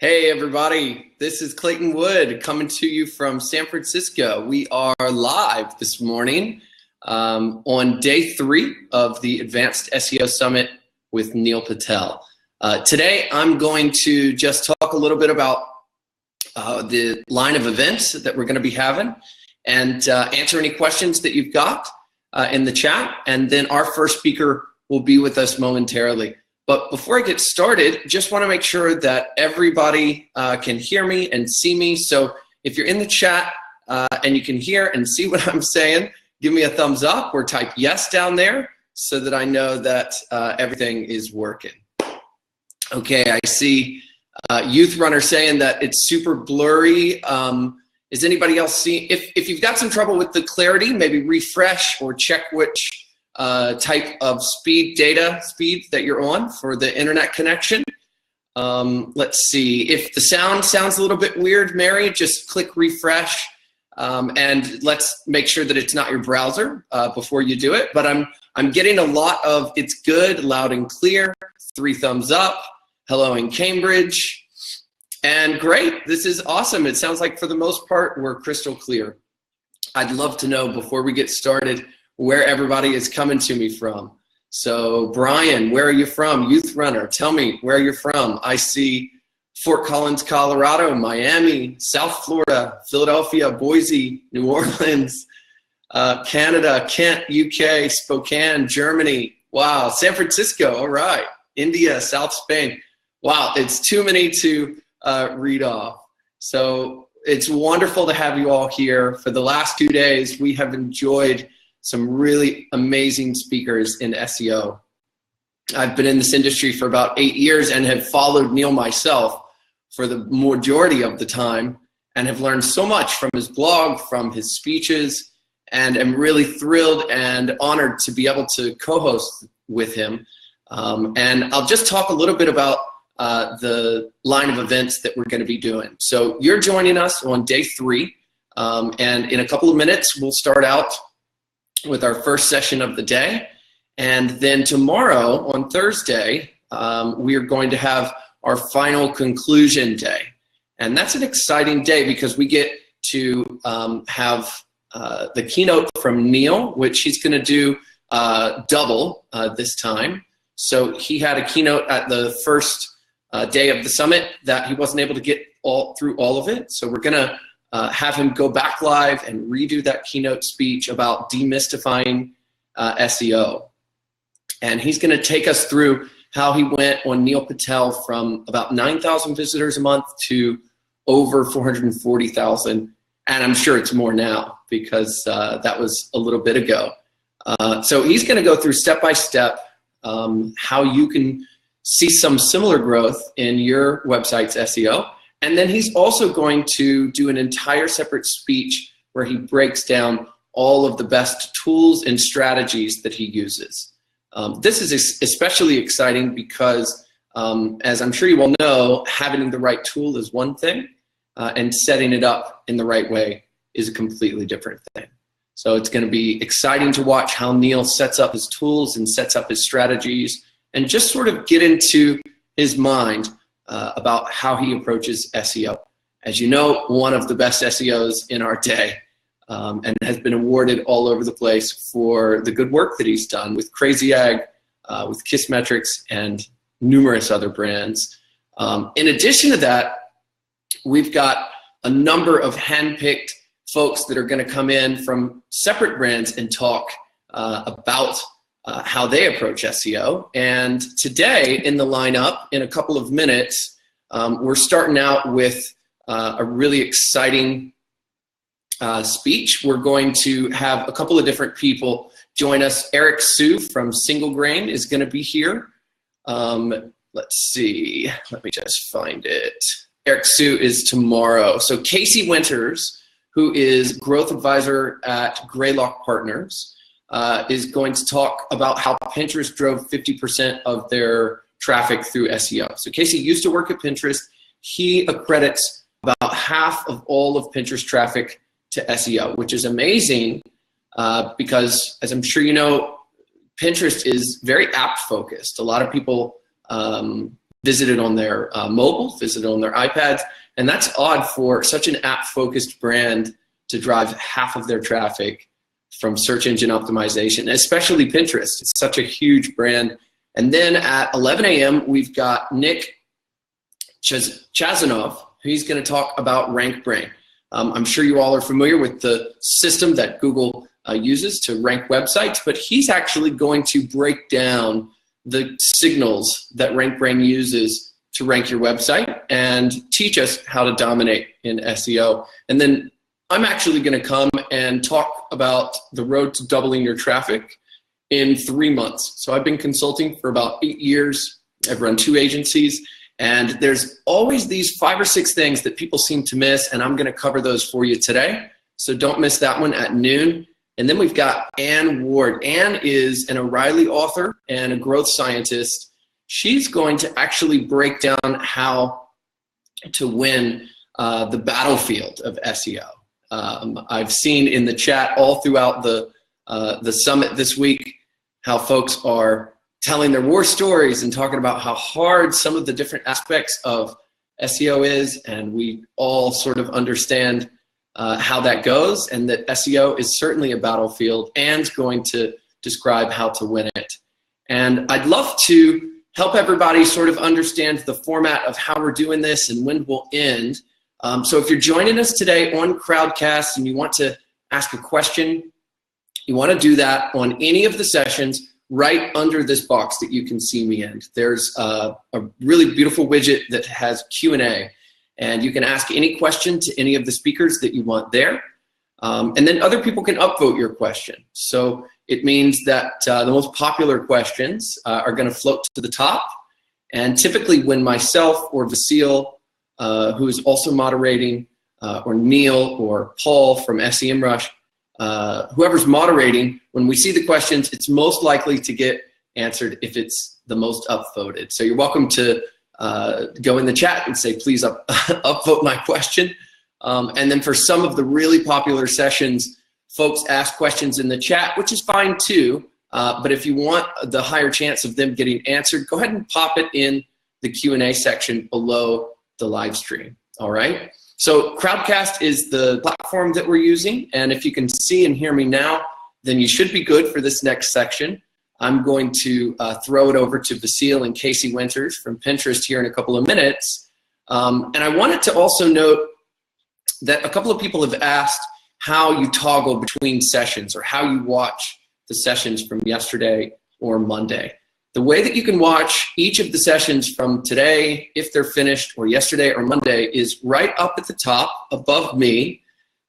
Hey everybody, this is Clayton Wood coming to you from San Francisco. We are live this morning on day 3 of the Advanced SEO Summit with Neil Patel. Today I'm going to just talk a little bit about the line of events that we're going to be having and answer any questions that you've got in the chat, and then our first speaker will be with us momentarily. But before I get started, just want to make sure that everybody can hear me and see me. So if you're in the chat and you can hear and see what I'm saying, give me a thumbs up or type yes down there so that I know that everything is working. Okay, I see Youth Runner saying that it's super blurry. Is anybody else seeing? If you've got some trouble with the clarity, maybe refresh or check which type of speed that you're on for the internet connection. Let's see, if the sound sounds a little bit weird, Mary, just click refresh and let's make sure that it's not your browser before you do it. But I'm getting a lot of it's good, loud and clear, 3 thumbs up, hello in Cambridge, and great, this is awesome. It sounds like for the most part we're crystal clear. I'd love to know before we get started where everybody is coming to me from. So Brian, where are you from? Youth Runner, tell me where you're from. I see Fort Collins, Colorado, Miami, South Florida, Philadelphia, Boise, New Orleans, Canada, Kent, UK, Spokane, Germany. Wow, San Francisco, all right. India, South Spain. Wow, it's too many to read off. So it's wonderful to have you all here. For the last 2 days, we have enjoyed some really amazing speakers in SEO. I've been in this industry for about 8 years and have followed Neil myself for the majority of the time and have learned so much from his blog, from his speeches, and am really thrilled and honored to be able to co-host with him. And I'll just talk a little bit about the line of events that we're going to be doing. So you're joining us on day 3, and in a couple of minutes we'll start out with our first session of the day. And then tomorrow on Thursday, we are going to have our final conclusion day. And that's an exciting day because we get to have the keynote from Neil, which he's gonna do double this time. So he had a keynote at the first day of the summit that he wasn't able to get through all of it. So we're gonna have him go back live and redo that keynote speech about demystifying SEO. And he's going to take us through how he went on Neil Patel from about 9,000 visitors a month to over 440,000. And I'm sure it's more now because that was a little bit ago. So he's going to go through step by step how you can see some similar growth in your website's SEO. And then he's also going to do an entire separate speech where he breaks down all of the best tools and strategies that he uses. This is especially exciting because, as I'm sure you all know, having the right tool is one thing, and setting it up in the right way is a completely different thing. So it's going to be exciting to watch how Neil sets up his tools and sets up his strategies and just sort of get into his mind about how he approaches SEO. As you know, one of the best SEOs in our day, and has been awarded all over the place for the good work that he's done with Crazy Egg, with Kissmetrics, and numerous other brands. In addition to that, we've got a number of handpicked folks that are going to come in from separate brands and talk about how they approach SEO. And today in the lineup, in a couple of minutes, we're starting out with a really exciting speech. We're going to have a couple of different people join us. Eric Sue from Single Grain is going to be here. Let's see, let me just find it. Eric Sue is tomorrow. So Casey Winters, who is growth advisor at Greylock Partners, is going to talk about how Pinterest drove 50% of their traffic through SEO. So Casey used to work at Pinterest. He accredits about half of all of Pinterest traffic to SEO, which is amazing because, as I'm sure you know, Pinterest is very app focused. A lot of people visit it on their mobile, visit it on their iPads. And that's odd for such an app-focused brand to drive half of their traffic from search engine optimization, especially Pinterest. It's such a huge brand. And then at 11 a.m., we've got Nick Chazanov. He's going to talk about RankBrain. I'm sure you all are familiar with the system that Google uses to rank websites, but he's actually going to break down the signals that RankBrain uses to rank your website and teach us how to dominate in SEO. And then I'm actually going to come and talk about the road to doubling your traffic in 3 months. So I've been consulting for about 8 years. I've run 2 agencies, and there's always these 5 or 6 things that people seem to miss, and I'm going to cover those for you today. So don't miss that one at noon. And then we've got Ann Ward. Ann is an O'Reilly author and a growth scientist. She's going to actually break down how to win the battlefield of SEO. I've seen in the chat all throughout the summit this week how folks are telling their war stories and talking about how hard some of the different aspects of SEO is, and we all sort of understand how that goes, and that SEO is certainly a battlefield and going to describe how to win it. And I'd love to help everybody sort of understand the format of how we're doing this and when we'll end. So if you're joining us today on Crowdcast and you want to ask a question, you want to do that on any of the sessions right under this box that you can see me in. There's a really beautiful widget that has Q&A, and you can ask any question to any of the speakers that you want there. And then other people can upvote your question. So it means that the most popular questions are going to float to the top. And typically when myself or Vasil, who is also moderating, or Neil or Paul from SEMrush, whoever's moderating, when we see the questions, it's most likely to get answered if it's the most upvoted. So you're welcome to go in the chat and say, please upvote my question. And then for some of the really popular sessions, folks ask questions in the chat, which is fine too. But if you want the higher chance of them getting answered, go ahead and pop it in the Q&A section below the live stream. All right. So Crowdcast is the platform that we're using. And if you can see and hear me now, then you should be good for this next section. I'm going to throw it over to Vasil and Casey Winters from Pinterest here in a couple of minutes. And I wanted to also note that a couple of people have asked how you toggle between sessions or how you watch the sessions from yesterday or Monday. The way that you can watch each of the sessions from today, if they're finished, or yesterday or Monday, is right up at the top above me.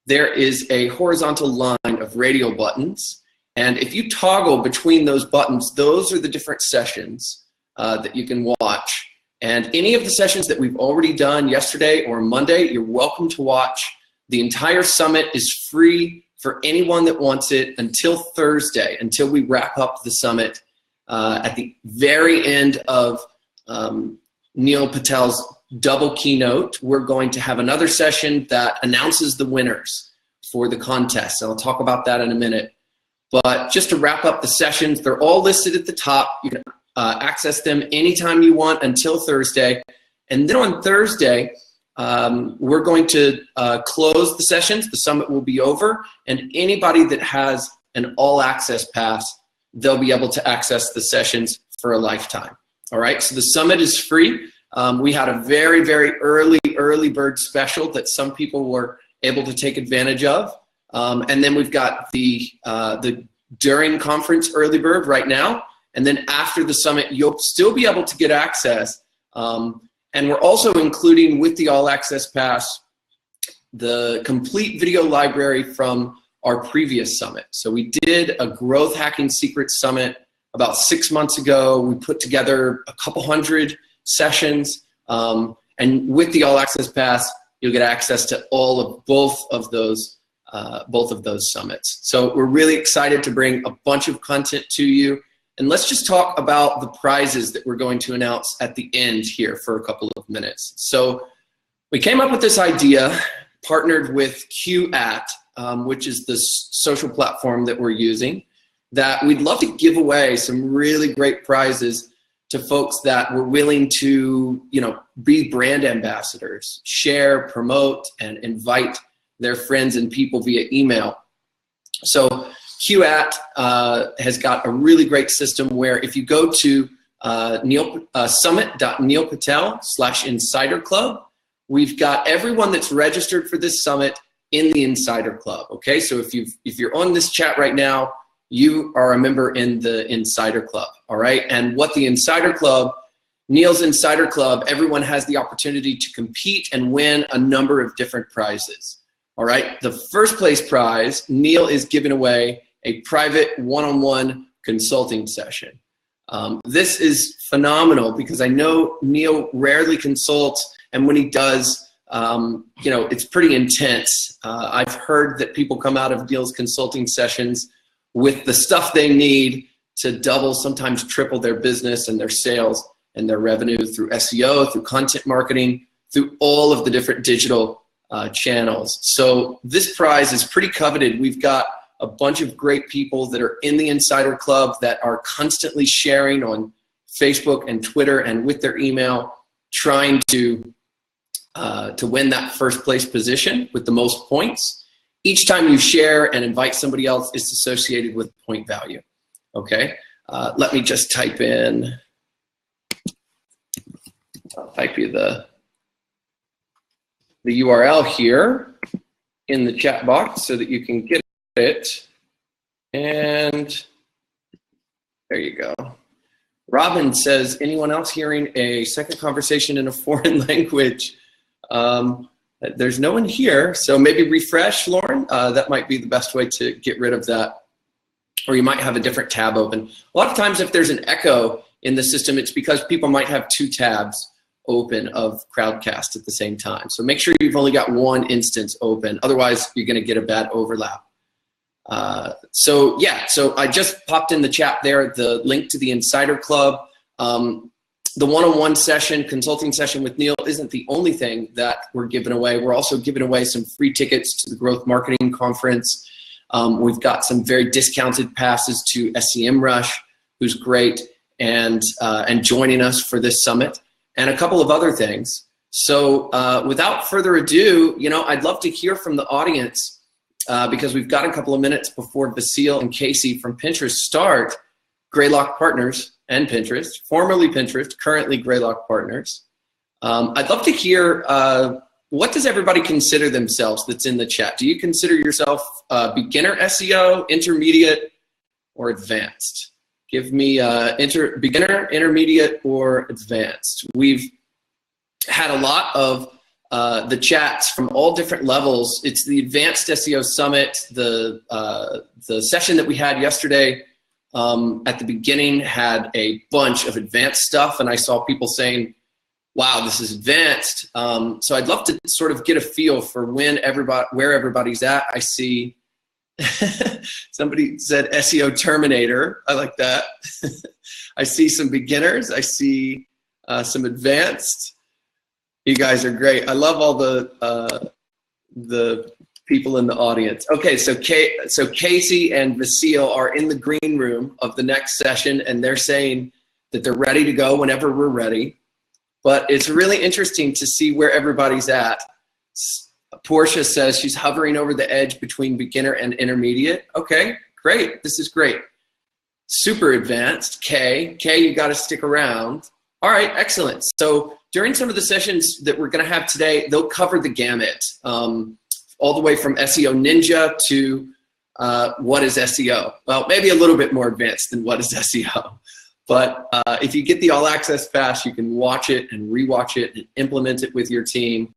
There is a horizontal line of radio buttons. And if you toggle between those buttons, those are the different sessions that you can watch. And any of the sessions that we've already done yesterday or Monday, you're welcome to watch. The entire summit is free for anyone that wants it until Thursday, until we wrap up the summit. At the very end of Neil Patel's double keynote, we're going to have another session that announces the winners for the contest. And I'll talk about that in a minute. But just to wrap up the sessions, they're all listed at the top. You can access them anytime you want until Thursday. And then on Thursday, we're going to close the sessions. The summit will be over. And anybody that has an all-access pass, they'll be able to access the sessions for a lifetime. All right, so the summit is free. We had a very, very early bird special that some people were able to take advantage of. And then we've got the during conference early bird right now. And then after the summit, you'll still be able to get access. And we're also including with the all access pass, the complete video library from our previous summit. So we did a growth hacking secrets summit about 6 months ago. We put together a couple hundred sessions, and with the all access pass, you'll get access to both of those summits. So we're really excited to bring a bunch of content to you. And let's just talk about the prizes that we're going to announce at the end here for a couple of minutes. So we came up with this idea, partnered with QAt, which is the social platform that we're using, that we'd love to give away some really great prizes to to folks that were willing to, be brand ambassadors, share, promote, and invite their friends and people via email. So QAT has got a really great system where if you go to summit.neilpatel/insider club, we've got everyone that's registered for this summit in the Insider Club. Okay, so if you're on this chat right now, you are a member in the Insider Club. All right, and what the Insider Club, Neil's Insider Club, everyone has the opportunity to compete and win a number of different prizes. All right, the first place prize, Neil is giving away a private one-on-one consulting session. This is phenomenal because I know Neil rarely consults, and when he does, it's pretty intense. I've heard that people come out of Neil's consulting sessions with the stuff they need to double, sometimes triple their business and their sales and their revenue through SEO, through content marketing, through all of the different digital channels. So this prize is pretty coveted. We've got a bunch of great people that are in the Insider Club that are constantly sharing on Facebook and Twitter and with their email, trying to win that first place position with the most points. Each time you share and invite somebody else, it's associated with point value. Okay, let me just type in. I'll type you the URL here in the chat box so that you can get it. And there you go. Robin says, anyone else hearing a second conversation in a foreign language? There's no one here, so maybe refresh, Lauren. That might be the best way to get rid of that. Or you might have a different tab open. A lot of times if there's an echo in the system, it's because people might have two tabs open of Crowdcast at the same time. So make sure you've only got one instance open. Otherwise, you're going to get a bad overlap. So I just popped in the chat there the link to the Insider Club. The one-on-one session, consulting session with Neil isn't the only thing that we're giving away. We're also giving away some free tickets to the Growth Marketing Conference. We've got some very discounted passes to SEMrush, who's great, and joining us for this summit, and a couple of other things. So without further ado, I'd love to hear from the audience because we've got a couple of minutes before Vasil and Casey from Pinterest start. Greylock Partners and Pinterest, formerly Pinterest, currently Greylock Partners. I'd love to hear, what does everybody consider themselves that's in the chat? Do you consider yourself beginner SEO, intermediate, or advanced? Give me beginner, intermediate, or advanced. We've had a lot of the chats from all different levels. It's the Advanced SEO Summit. The session that we had yesterday at the beginning had a bunch of advanced stuff, and I saw people saying, wow, this is advanced. So I'd love to sort of get a feel for where everybody's at. I see somebody said SEO Terminator. I like that. I see some beginners. I see some advanced. You guys are great. I love all the people in the audience. Okay, so Casey and Vasil are in the green room of the next session, and they're saying that they're ready to go whenever we're ready. But it's really interesting to see where everybody's at. Portia says she's hovering over the edge between beginner and intermediate. Okay, great. This is great. Super advanced. Kay, you got to stick around. All right, excellent. So during some of the sessions that we're going to have today, they'll cover the gamut, all the way from SEO Ninja to what is SEO. Well, maybe a little bit more advanced than what is SEO. But if you get the All Access Pass, you can watch it and rewatch it and implement it with your team.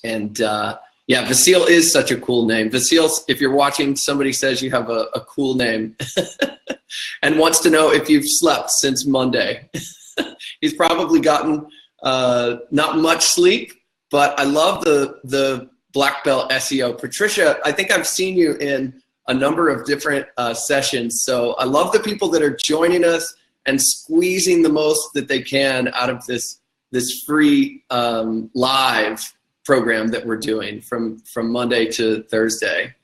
And yeah, Vasil is such a cool name. Vasil, if you're watching, somebody says you have a cool name and wants to know if you've slept since Monday. He's probably gotten not much sleep, but I love the Black Belt SEO. Patricia, I think I've seen you in a number of different sessions. So I love the people that are joining us and squeezing the most that they can out of this free live program that we're doing from Monday to Thursday.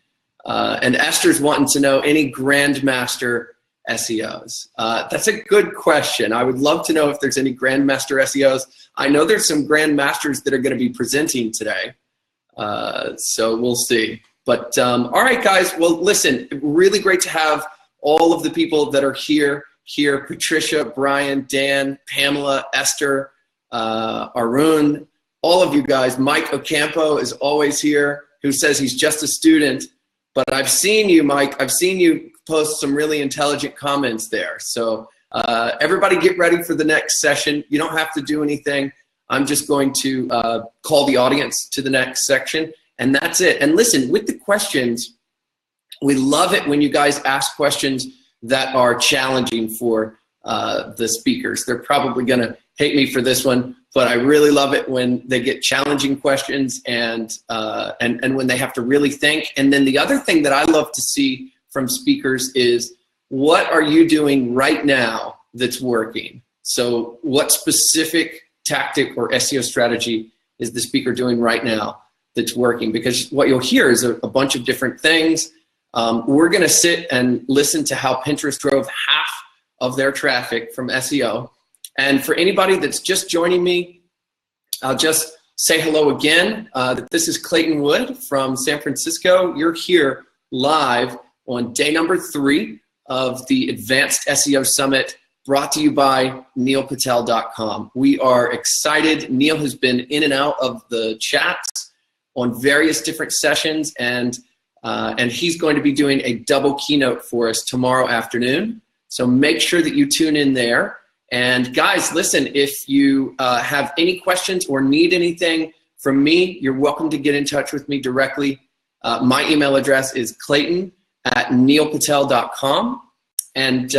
And Esther's wanting to know any Grandmaster SEOs? That's a good question. I would love to know if there's any Grandmaster SEOs. I know there's some Grandmasters that are going to be presenting today, so we'll see. But all right, guys. Well, listen, really great to have all of the people that are here. Patricia, Brian, Dan, Pamela, Esther, Arun, all of you guys. Mike Ocampo is always here, who says he's just a student. But I've seen you, Mike. I've seen you post some really intelligent comments there. So everybody get ready for the next session. You don't have to do anything. I'm just going to call the audience to the next section, and that's it. And listen, with the questions, we love it when you guys ask questions that are challenging for the speakers. They're probably going to hate me for this one, but I really love it when they get challenging questions and when they have to really think. And then the other thing that I love to see from speakers is, what are you doing right now that's working? So what specific tactic or SEO strategy is the speaker doing right now that's working? Because what you'll hear is a bunch of different things. We're going to sit and listen to how Pinterest drove half of their traffic from SEO. And for anybody that's just joining me, I'll just say hello again. This is Clayton Wood from San Francisco. You're here live on day number 3 of the Advanced SEO Summit, brought to you by neilpatel.com. We are excited. Neil has been in and out of the chats on various different sessions, and he's going to be doing a double keynote for us tomorrow afternoon. So make sure that you tune in there. And guys, listen, if you have any questions or need anything from me, you're welcome to get in touch with me directly. My email address is clayton@neilpatel.com. And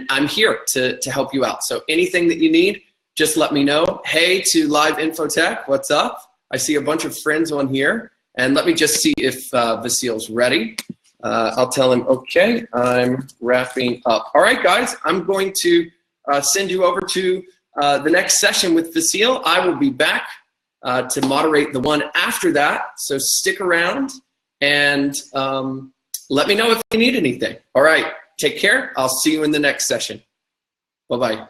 I'm here to help you out. So anything that you need, just let me know. Hey to Live Infotech, what's up? I see a bunch of friends on here. And let me just see if Vasil's ready. I'll tell him, okay, I'm wrapping up. All right, guys, I'm going to send you over to the next session with Vasil. I will be back to moderate the one after that. So stick around and let me know if you need anything. All right. Take care. I'll see you in the next session. Bye-bye.